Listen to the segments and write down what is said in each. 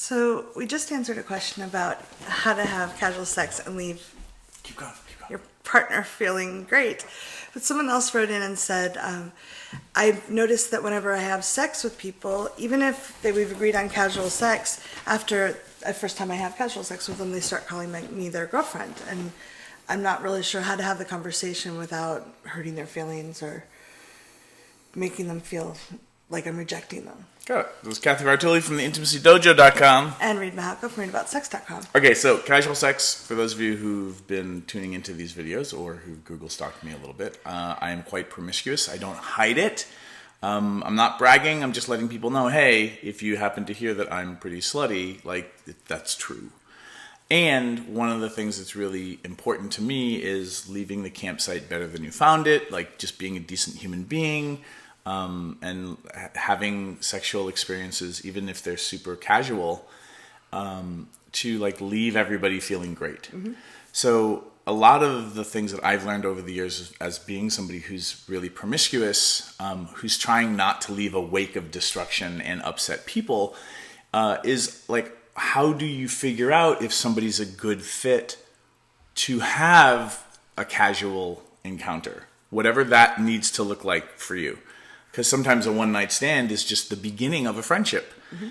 So we just answered a question about how to have casual sex and leave Keep going. your partner feeling great. But someone else wrote in and said, I've noticed that whenever I have sex with people, even if we've agreed on casual sex, after the first time I have casual sex with them, they start calling me their girlfriend. And I'm not really sure how to have the conversation without hurting their feelings or making them feel like I'm rejecting them. Got it. This is Cathy from TheIntimacyDojo.com. And Reid from ReidAboutSex.com. Okay, so casual sex, for those of you who've been tuning into these videos or who Google stalked me a little bit, I am quite promiscuous. I don't hide it. I'm not bragging. I'm just letting people know, hey, if you happen to hear that I'm pretty slutty, like, that's true. And one of the things that's really important to me is leaving the campsite better than you found it, like just being a decent human being, and having sexual experiences, even if they're super casual, to like leave everybody feeling great. Mm-hmm. So a lot of the things that I've learned over the years as being somebody who's really promiscuous, who's trying not to leave a wake of destruction and upset people, is like, how do you figure out if somebody's a good fit to have a casual encounter, whatever that needs to look like for you? Because sometimes a one-night stand is just the beginning of a friendship. Mm-hmm.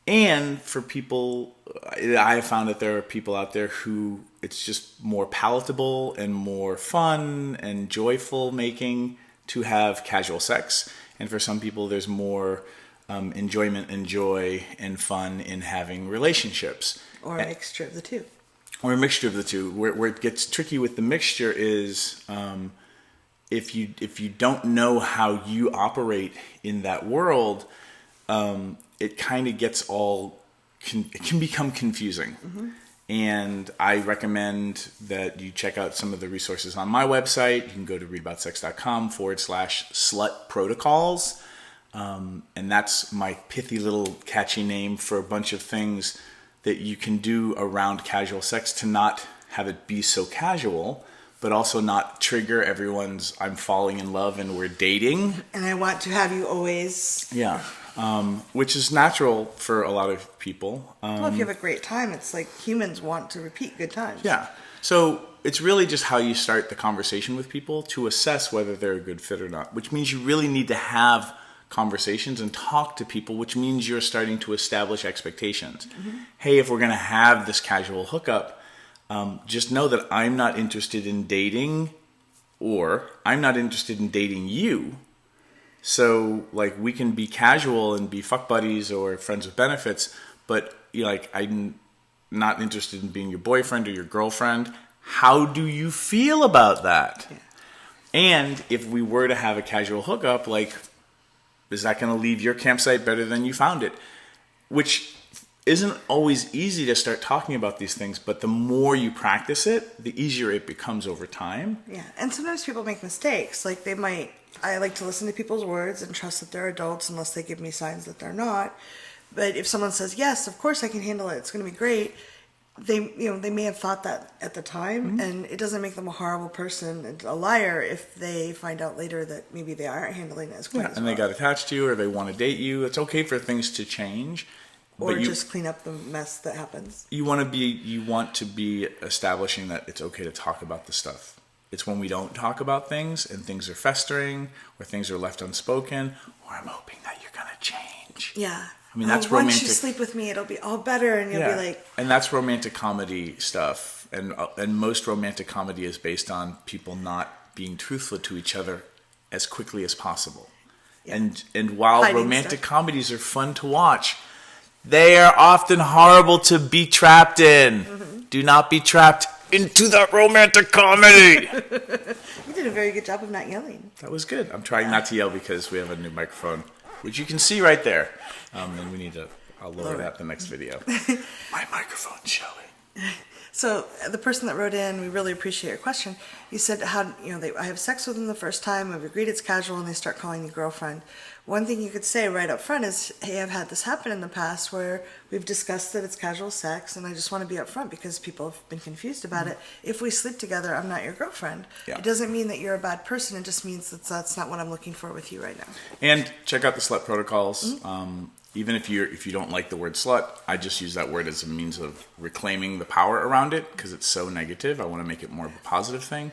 And for people, I have found that there are people out there who it's just more palatable and more fun and joyful making to have casual sex. And for some people, there's more enjoyment and joy and fun in having relationships. Or a mixture of the two. Or a mixture of the two. Where it gets tricky with the mixture is if you don't know how you operate in that world, it kind of gets it can become confusing. Mm-hmm. And I recommend that you check out some of the resources on my website. You can go to readaboutsexx.com/slut protocols. And that's my pithy little catchy name for a bunch of things that you can do around casual sex to not have it be so casual, but also not trigger everyone's I'm falling in love and we're dating. And I want to have you always. Yeah. Which is natural for a lot of people. Well, if you have a great time, it's like humans want to repeat good times. Yeah. So it's really just how you start the conversation with people to assess whether they're a good fit or not, which means you really need to have conversations and talk to people, which means you're starting to establish expectations. Mm-hmm. Hey, if we're going to have this casual hookup, just know that I'm not interested in dating, or I'm not interested in dating you. So, like, we can be casual and be fuck buddies or friends with benefits, but I'm not interested in being your boyfriend or your girlfriend. How do you feel about that? Yeah. And if we were to have a casual hookup, like, is that going to leave your campsite better than you found it? Which isn't always easy to start talking about these things, but the more you practice it, the easier it becomes over time. Yeah, and sometimes people make mistakes. Like I like to listen to people's words and trust that they're adults unless they give me signs that they're not. But if someone says, yes, of course I can handle it, it's going to be great, they may have thought that at the time, mm-hmm. and it doesn't make them a horrible person and a liar if they find out later that maybe they aren't handling it as quick as and well. They got attached to you or they want to date you. It's okay for things to change. Or just clean up the mess that happens. You want to be establishing that it's okay to talk about the stuff. It's when we don't talk about things and things are festering or things are left unspoken, or I'm hoping that you're going to change. Yeah. I mean, that's romantic. Once you sleep with me, it'll be all better, and you'll be like... And that's romantic comedy stuff. And most romantic comedy is based on people not being truthful to each other as quickly as possible. Yeah. And while romantic comedies are fun to watch, they are often horrible to be trapped in. Mm-hmm. Do not be trapped into that romantic comedy. You did a very good job of not yelling. That was good. I'm trying not to yell because we have a new microphone, which you can see right there. And we need to, I'll lower that in the next video. My microphone's showing. So the person that wrote in, we really appreciate your question. You said, I have sex with them the first time, I've agreed it's casual, and they start calling you girlfriend. One thing you could say right up front is, hey, I've had this happen in the past where we've discussed that it's casual sex, and I just want to be upfront because people have been confused about it. If we sleep together, I'm not your girlfriend. Yeah. It doesn't mean that you're a bad person. It just means that's not what I'm looking for with you right now. And check out the slut protocols. Mm-hmm. even if you don't like the word slut, I just use that word as a means of reclaiming the power around it because it's so negative. I want to make it more of a positive thing.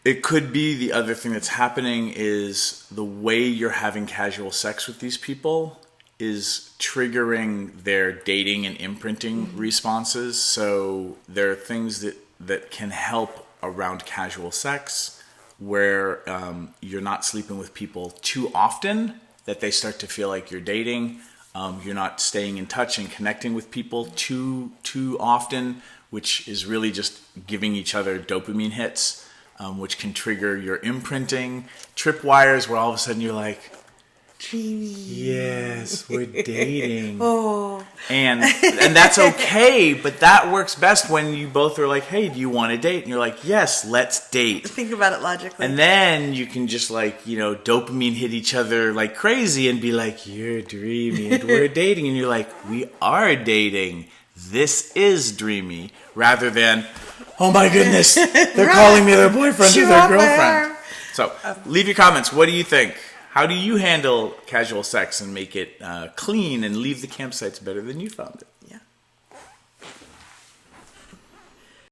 It could be the other thing that's happening is the way you're having casual sex with these people is triggering their dating and imprinting responses. So there are things that can help around casual sex where you're not sleeping with people too often that they start to feel like you're dating. You're not staying in touch and connecting with people too often, which is really just giving each other dopamine hits. Which can trigger your imprinting, tripwires, where all of a sudden you're like, Dreamy. yes, we're dating. Oh. And that's okay, but that works best when you both are like, hey, do you want to date? And you're like, yes, let's date. Think about it logically. And then you can just dopamine hit each other like crazy and be like, you're dreamy and we're dating. And you're like, we are dating. This is dreamy. Rather than, oh my goodness, they're calling me their boyfriend or their girlfriend. So leave your comments. What do you think? How do you handle casual sex and make it clean and leave the campsites better than you found it?